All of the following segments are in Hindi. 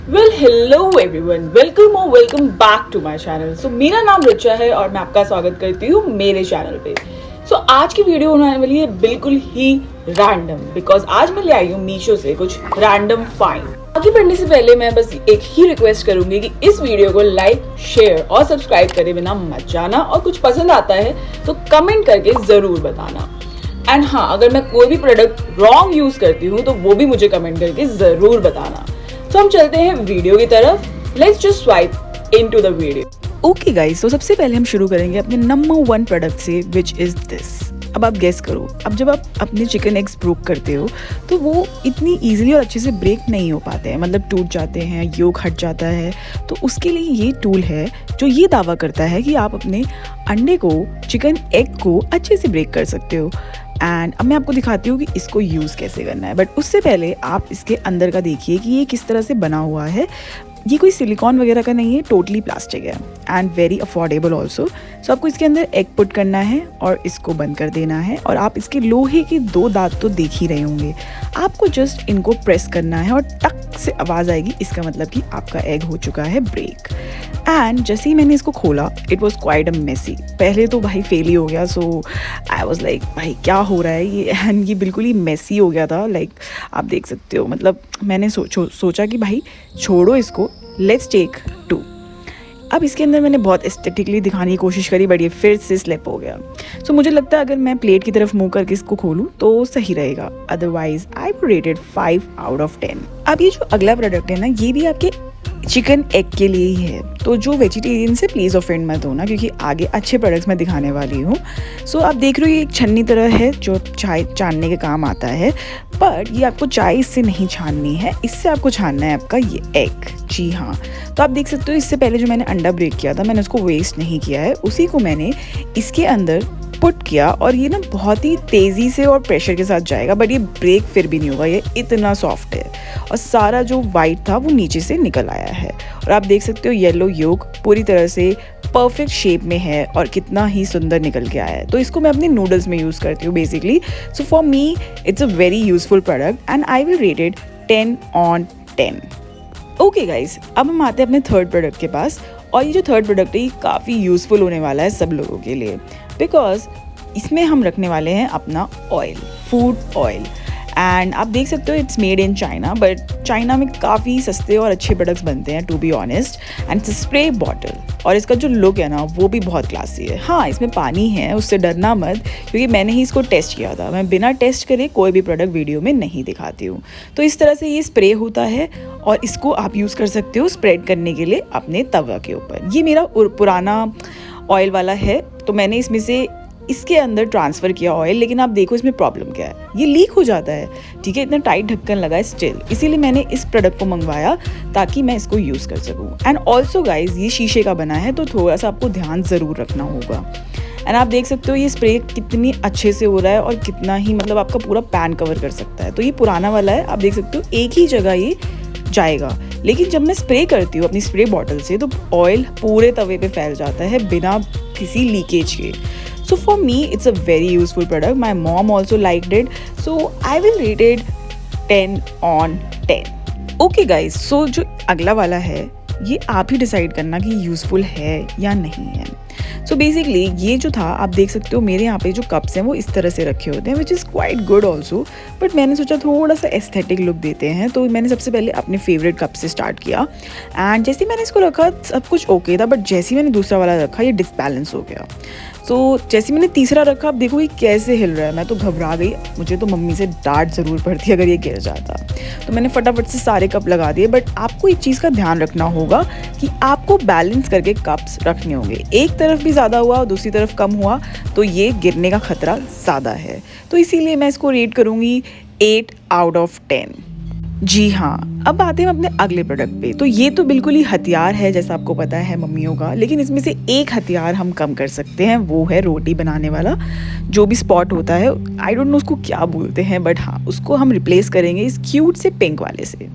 हेलो एवरीवन, वेलकम और welcome back to my channel. So मेरा नाम रिचा है और मैं आपका स्वागत करती हूँ मेरे चैनल पे। आज की वीडियो होने वाली है बिल्कुल ही रैंडम, बिकॉज आज मैं ले आई हूँ मीशो से कुछ रैंडम फाइंड। आगे बढ़ने से पहले मैं बस एक ही रिक्वेस्ट करूंगी कि इस वीडियो को लाइक, शेयर और सब्सक्राइब करे बिना मत जाना, और कुछ पसंद आता है तो कमेंट करके जरूर बताना। एंड हाँ, अगर मैं कोई भी प्रोडक्ट रॉन्ग यूज करती हूँ तो वो भी मुझे कमेंट करके जरूर बताना। तो हम चलते हैं वीडियो की तरफ। Let's just swipe into the video. Okay guys, तो सबसे पहले हम शुरू करेंगे अपने नंबर 1 प्रोडक्ट से, विच इज दिस। अब आप गेस करो, अब जब आप अपने चिकन एग्स ब्रेक करते हो तो वो इतनी इजीली और अच्छे से ब्रेक नहीं हो पाते हैं, मतलब टूट जाते हैं, योक हट जाता है। तो उसके लिए ये टूल है जो ये दावा करता है कि आप अपने अंडे को, चिकन एग को अच्छे से ब्रेक कर सकते हो। एंड अब मैं आपको दिखाती हूँ कि इसको यूज़ कैसे करना है, बट उससे पहले आप इसके अंदर का देखिए कि ये किस तरह से बना हुआ है। ये कोई सिलिकॉन वगैरह का नहीं है, टोटली प्लास्टिक है एंड वेरी अफोर्डेबल ऑल्सो। सो आपको इसके अंदर एग पुट करना है और इसको बंद कर देना है। और आप इसके लोहे के 2 दांत तो देख ही रहे होंगे, आपको जस्ट इनको प्रेस करना है और टक से आवाज़ आएगी, इसका मतलब कि आपका एग हो चुका है ब्रेक। एंड जैसे ही मैंने इसको खोला, it was quite a messy. पहले तो भाई फेल ही हो गया, सो आई वॉज लाइक भाई क्या हो रहा है ये, एंड ये बिल्कुल ही मेसी हो गया था। लाइक आप देख सकते हो, मतलब मैंने सोचा कि भाई छोड़ो इसको, लेट्स टेक 2। अब इसके अंदर मैंने बहुत एस्थेटिकली दिखाने की कोशिश करी, बट ये फिर से स्लिप हो गया। सो मुझे लगता है अगर मैं प्लेट की तरफ मुंह करके इसको खोलूँ तो सही रहेगा, otherwise I rated 5 out of 10। अब ये जो अगला प्रोडक्ट है ना, ये भी आपके चिकन एग के लिए ही है। तो जो वेजिटेरियन से प्लीज़ ऑफेंड मत होना, क्योंकि आगे अच्छे प्रोडक्ट्स मैं दिखाने वाली हूँ। सो आप देख रहे हो ये एक छन्नी तरह है जो चाय छानने के काम आता है, बट ये आपको चाय इससे नहीं छाननी है, इससे आपको छानना है आपका ये एग। जी हाँ, तो आप देख सकते हो इससे पहले जो मैंने अंडा ब्रेक किया था, मैंने उसको वेस्ट नहीं किया है, उसी को मैंने इसके अंदर पुट किया। और ये ना बहुत ही तेज़ी से और प्रेशर के साथ जाएगा, बट ये ब्रेक फिर भी नहीं होगा, ये इतना सॉफ्ट है। और सारा जो वाइट था वो नीचे से निकल आया है, और आप देख सकते हो येलो योक पूरी तरह से परफेक्ट शेप में है और कितना ही सुंदर निकल के आया है। तो इसको मैं अपने नूडल्स में यूज़ करती हूँ basically. So for me it's a very useful product and I will rate it 10 on 10। Okay guys, अब हम आते हैं अपने थर्ड प्रोडक्ट के पास। और ये जो थर्ड प्रोडक्ट है ये काफ़ी यूज़फुल होने वाला है सब लोगों के लिए, बिकॉज इसमें हम रखने वाले हैं अपना ऑयल, फूड ऑयल। एंड आप देख सकते हो it's made in China, but China में काफ़ी सस्ते और अच्छे प्रोडक्ट्स बनते हैं, to be honest. And it's spray bottle, और इसका जो लुक है ना वो भी बहुत क्लासी है। हाँ, इसमें पानी है, उससे डरना मत, क्योंकि मैंने ही इसको टेस्ट किया था। मैं बिना टेस्ट करे कोई भी प्रोडक्ट वीडियो में नहीं दिखाती हूँ। तो इस तरह से ये स्प्रे होता है और इसको आप यूज़ कर सकते हो स्प्रेड करने के लिए अपने तवा के ऊपर। ये मेरा पुराना ऑयल वाला है, तो मैंने इसमें से इसके अंदर ट्रांसफ़र किया ऑयल। लेकिन आप देखो इसमें प्रॉब्लम क्या है, ये लीक हो जाता है। ठीक है, इतना टाइट ढक्कन लगा है स्टिल, इसीलिए मैंने इस प्रोडक्ट को मंगवाया ताकि मैं इसको यूज़ कर सकूँ। एंड ऑल्सो गाइज, ये शीशे का बना है, तो थोड़ा सा आपको ध्यान ज़रूर रखना होगा। एंड आप देख सकते हो ये स्प्रे कितनी अच्छे से हो रहा है और कितना ही, मतलब आपका पूरा पैन कवर कर सकता है। तो ये पुराना वाला है, आप देख सकते हो एक ही जगह ये जाएगा। लेकिन जब मैं स्प्रे करती हूँ अपनी स्प्रे बॉटल से, तो ऑयल पूरे तवे पे फैल जाता है बिना किसी लीकेज के। So for me, it's a very useful product. My mom also liked it. So I will rate it 10 on 10. Okay guys, so जो अगला वाला है ये आप ही डिसाइड करना कि यूज़फुल है या नहीं है। सो बेसिकली ये जो था, आप देख सकते हो मेरे यहाँ पे जो कप्स हैं वो इस तरह से रखे होते हैं, which is quite good also. But मैंने सोचा थोड़ा सा एस्थेटिक लुक देते हैं, तो मैंने सबसे पहले अपने फेवरेट कप से स्टार्ट किया। एंड जैसे मैंने इसको रखा सब कुछ ओके था, बट जैसे मैंने दूसरा वाला रखा ये डिसबैलेंस हो गया। तो जैसे मैंने तीसरा रखा, अब देखो ये कैसे हिल रहा है, मैं तो घबरा गई। मुझे तो मम्मी से डांट ज़रूर पड़ती अगर ये गिर जाता। तो मैंने फटाफट से सारे कप लगा दिए। बट आपको एक चीज़ का ध्यान रखना होगा कि आपको बैलेंस करके कप्स रखने होंगे। एक तरफ भी ज़्यादा हुआ और दूसरी तरफ कम हुआ तो ये गिरने का खतरा ज़्यादा है। तो इसीलिए मैं इसको रेट करूँगी 8 आउट ऑफ 10। जी हाँ, अब आते हैं अपने अगले प्रोडक्ट पे। तो ये तो बिल्कुल ही हथियार है, जैसा आपको पता है मम्मियों का, लेकिन इसमें से एक हथियार हम कम कर सकते हैं, वो है रोटी बनाने वाला जो भी स्पॉट होता है। आई डोंट नो उसको क्या बोलते हैं, बट हाँ उसको हम रिप्लेस करेंगे इस क्यूट से पिंक वाले से।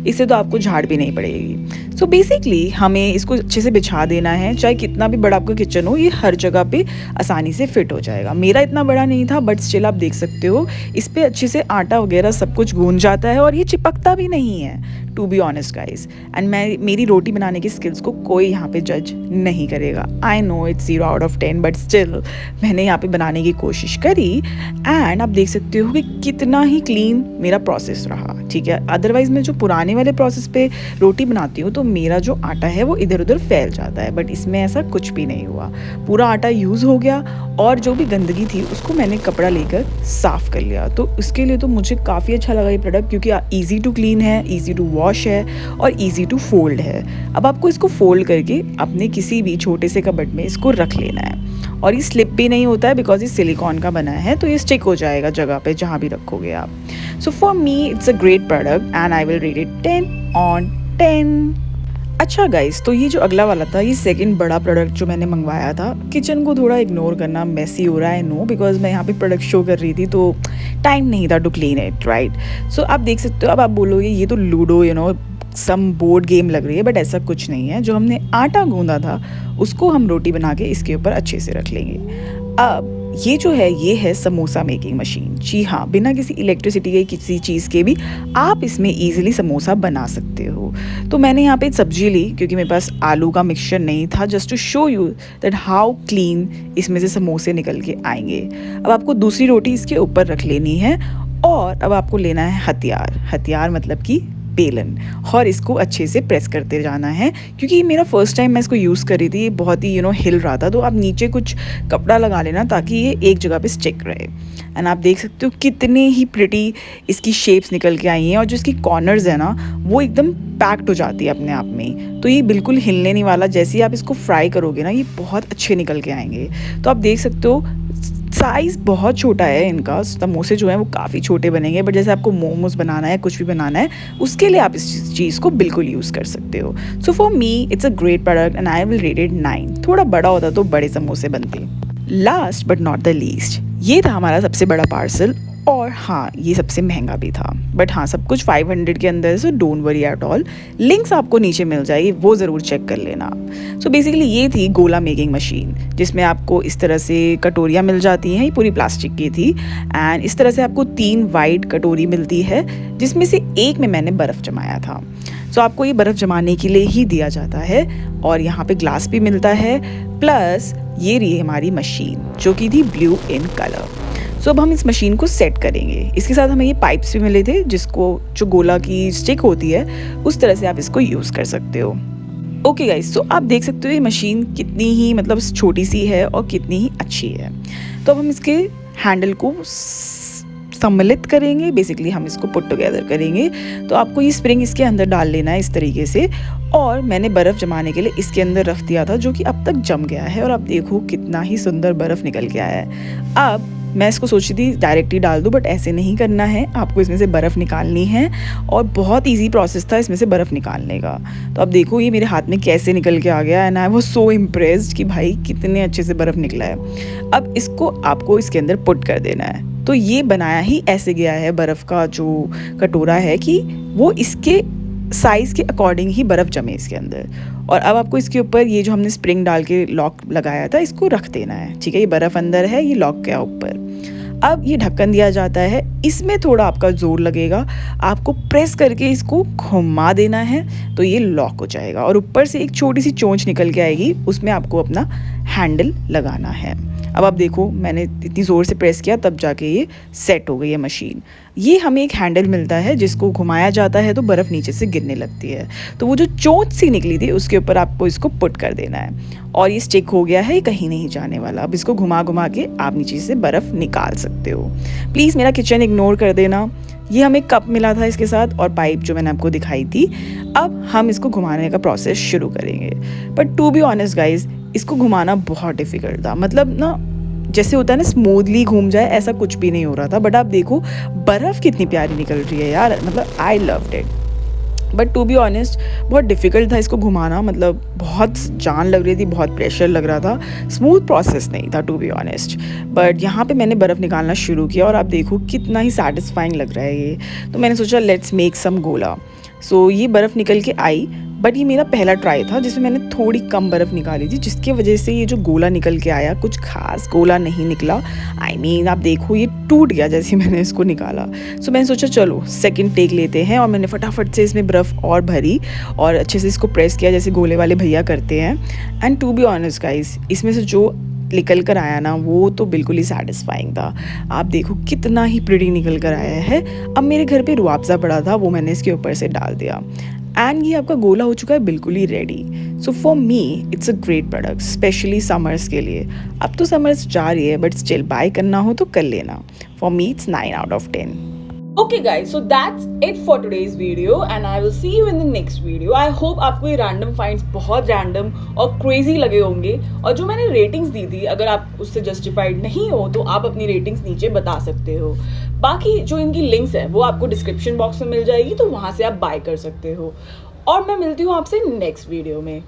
इससे तो आपको झाड़ भी नहीं पड़ेगी। सो बेसिकली हमें इसको अच्छे से बिछा देना है, चाहे कितना भी बड़ा आपका किचन हो, ये हर जगह पे आसानी से फिट हो जाएगा। मेरा इतना बड़ा नहीं था, बट स्टिल आप देख सकते हो इस पर अच्छे से आटा वगैरह सब कुछ गूंज जाता है और ये चिपकता भी नहीं है। To be honest guys. And मैं मेरी रोटी बनाने की स्किल्स को कोई यहाँ पे जज नहीं करेगा। I know it's 0 out of 10 but still मैंने यहाँ पे बनाने की कोशिश करी। एंड आप देख सकते हो कि कितना ही क्लीन मेरा प्रोसेस रहा, ठीक है। अदरवाइज मैं जो पुराने वाले प्रोसेस पे रोटी बनाती हूँ तो मेरा जो आटा है वो इधर उधर फैल जाता है, बट इसमें ऐसा कुछ भी नहीं हुआ। पूरा आटा यूज़ हो गया और जो भी गंदगी थी उसको मैंने कपड़ा लेकर साफ़ कर लिया। तो उसके लिए तो मुझे काफ़ी अच्छा लगा ये प्रोडक्ट, क्योंकि ईजी टू क्लीन है, ईजी टू वॉश है और ईजी टू फोल्ड है। अब आपको इसको फोल्ड करके अपने किसी भी छोटे से कबर्ड में इसको रख लेना है। और ये स्लिप भी नहीं होता है बिकॉज ये सिलिकॉन का बना है, तो ये स्टिक हो जाएगा जगह पे जहाँ भी रखोगे आप। सो for me it's a great product and I will rate it 10 on 10। अच्छा गाइस, तो ये जो अगला वाला था, ये सेकंड बड़ा प्रोडक्ट जो मैंने मंगवाया था। किचन को थोड़ा इग्नोर करना, मेसी हो रहा है नो, बिकॉज मैं यहाँ पे प्रोडक्ट शो कर रही थी तो टाइम नहीं था टू क्लीन इट, राइट। सो आप देख सकते हो, अब आप बोलोगे ये तो लूडो सम बोर्ड गेम लग रही है, बट ऐसा कुछ नहीं है। जो हमने आटा गूंदा था उसको हम रोटी बना के इसके ऊपर अच्छे से रख लेंगे। अब ये जो है ये है समोसा मेकिंग मशीन। जी हाँ, बिना किसी इलेक्ट्रिसिटी के किसी चीज़ के भी आप इसमें ईजिली समोसा बना सकते हो। तो मैंने यहाँ पे सब्जी ली क्योंकि मेरे पास आलू का मिक्सचर नहीं था, just to show you that how clean इसमें से समोसे निकल के आएंगे। अब आपको दूसरी रोटी इसके ऊपर रख लेनी है और अब आपको लेना है हथियार मतलब कि बेलन, और इसको अच्छे से प्रेस करते जाना है। क्योंकि मेरा फर्स्ट टाइम मैं इसको यूज़ कर रही थी, ये बहुत ही हिल रहा था, तो आप नीचे कुछ कपड़ा लगा लेना ताकि ये एक जगह पे स्टिक रहे। एंड आप देख सकते हो कितने ही प्रिटी इसकी शेप्स निकल के आई हैं, और जो इसकी कॉर्नर्स है ना वो एकदम पैक्ड हो जाती है अपने आप में, तो ये बिल्कुल हिलने नहीं वाला। जैसे ही आप इसको फ्राई करोगे ना ये बहुत अच्छे निकल के आएंगे। तो आप देख सकते हो साइज़ बहुत छोटा है इनका, समोसे जो हैं वो काफ़ी छोटे बनेंगे, बट जैसे आपको मोमोज बनाना है, कुछ भी बनाना है, उसके लिए आप इस चीज़ को बिल्कुल यूज़ कर सकते हो। सो for me it's a great product and I will rate it 9। थोड़ा बड़ा होता तो बड़े समोसे बनते। Last but not the least, ये था हमारा सबसे बड़ा पार्सल, और हाँ ये सबसे महंगा भी था, बट हाँ सब कुछ 500 के अंदर, so don't worry at all. Links आपको नीचे मिल जाएगी, वो ज़रूर चेक कर लेना। सो बेसिकली ये थी गोला मेकिंग मशीन, जिसमें आपको इस तरह से कटोरियाँ मिल जाती हैं, ये पूरी प्लास्टिक की थी। एंड इस तरह से आपको 3 वाइट कटोरी मिलती है, जिसमें से एक में मैंने बर्फ़ जमाया था। सो आपको ये बर्फ़ जमाने के लिए ही दिया जाता है, और यहाँ पे ग्लास भी मिलता है, प्लस ये रही हमारी मशीन जो कि थी ब्लू इन कलर। सो अब हम इस मशीन को सेट करेंगे। इसके साथ हमें ये पाइप्स भी मिले थे, जिसको जो गोला की स्टिक होती है उस तरह से आप इसको यूज़ कर सकते हो। ओके गाइस, सो आप देख सकते हो ये मशीन कितनी ही छोटी सी है और कितनी ही अच्छी है। तो अब हम इसके हैंडल को सम्मिलित करेंगे, बेसिकली हम इसको पुट टुगेदर करेंगे। तो आपको ये स्प्रिंग इसके अंदर डाल लेना है इस तरीके से, और मैंने बर्फ़ जमाने के लिए इसके अंदर रख दिया था, जो कि अब तक जम गया है, और आप देखो कितना ही सुंदर बर्फ़ निकल के आया है। अब मैं इसको सोची थी डायरेक्ट ही डाल दूँ, बट ऐसे नहीं करना है, आपको इसमें से बर्फ़ निकालनी है, और बहुत इजी प्रोसेस था इसमें से बर्फ़ निकालने का। तो अब देखो ये मेरे हाथ में कैसे निकल के आ गया, and I was so impressed कि भाई कितने अच्छे से बर्फ़ निकला है। अब इसको आपको इसके अंदर पुट कर देना है। तो ये बनाया ही ऐसे गया है बर्फ़ का जो कटोरा है कि वो इसके साइज़ के अकॉर्डिंग ही बर्फ़ जमे इसके अंदर। और अब आपको इसके ऊपर ये जो हमने स्प्रिंग डाल के लॉक लगाया था इसको रख देना है, ठीक है। ये बर्फ़ अंदर है, ये लॉक के ऊपर। अब ये ढक्कन दिया जाता है, इसमें थोड़ा आपका ज़ोर लगेगा, आपको प्रेस करके इसको घुमा देना है, तो ये लॉक हो जाएगा, और ऊपर से एक छोटी सी चोंच निकल के आएगी, उसमें आपको अपना हैंडल लगाना है। अब आप देखो मैंने इतनी ज़ोर से प्रेस किया तब जाके ये सेट हो गई है मशीन। ये हमें एक हैंडल मिलता है जिसको घुमाया जाता है तो बर्फ़ नीचे से गिरने लगती है, तो वो जो चोंच सी निकली थी उसके ऊपर आपको इसको पुट कर देना है, और ये स्टिक हो गया है, ये कहीं नहीं जाने वाला। अब इसको घुमा घुमा के आप नीचे से बर्फ़ निकाल सकते हो। प्लीज़ मेरा किचन इग्नोर कर देना। ये हमें कप मिला था इसके साथ, और पाइप जो मैंने आपको दिखाई थी। अब हम इसको घुमाने का प्रोसेस शुरू करेंगे, but to be honest guys इसको घुमाना बहुत डिफ़िकल्ट था। मतलब ना जैसे होता है ना स्मूथली घूम जाए, ऐसा कुछ भी नहीं हो रहा था। बट आप देखो बर्फ़ कितनी प्यारी निकल रही है यार, मतलब I loved it. But to be honest बहुत डिफ़िकल्ट था इसको घुमाना, मतलब बहुत जान लग रही थी, बहुत प्रेशर लग रहा था, स्मूथ प्रोसेस नहीं था टू बी ऑनेस्ट। बट यहाँ पे मैंने बर्फ़ निकालना शुरू किया, और आप देखो कितना ही सैटिस्फाइंग लग रहा है ये। तो मैंने सोचा लेट्स मेक सम गोला। सो ये बर्फ़ निकल के आई, बट ये मेरा पहला ट्राई था जिसमें मैंने थोड़ी कम बर्फ़ निकाली थी, जिसकी वजह से ये जो गोला निकल के आया कुछ खास गोला नहीं निकला। आई मीन आप देखो ये टूट गया जैसे मैंने इसको निकाला। सो मैंने सोचा चलो सेकंड टेक लेते हैं, और मैंने फटाफट से इसमें बर्फ़ और भरी और अच्छे से इसको प्रेस किया जैसे गोले वाले भैया करते हैं। And to be honest guys, इसमें से जो निकल कर आया ना वो तो बिल्कुल ही सेटिस्फाइंग था। आप देखो कितना ही प्रिटी निकल कर आया है। अब मेरे घर पे रुआवज़ा पड़ा था, वो मैंने इसके ऊपर से डाल दिया एंड ये आपका गोला हो चुका है बिल्कुल ही ready. So for me it's a great product, specially summers के लिए। अब तो समर्स जा रही है बट स्टिल बाय करना हो तो कर लेना। For me it's 9 out of 10. Okay guys, so that's it for today's video and I will see you in the next video. I hope आपको ये random finds बहुत random और crazy लगे होंगे, और जो मैंने ratings दी थी अगर आप उससे justified नहीं हो तो आप अपनी ratings नीचे बता सकते हो। बाकी जो इनकी links है वो आपको description box में मिल जाएगी, तो वहाँ से आप buy कर सकते हो। और मैं मिलती हूँ आपसे next video में।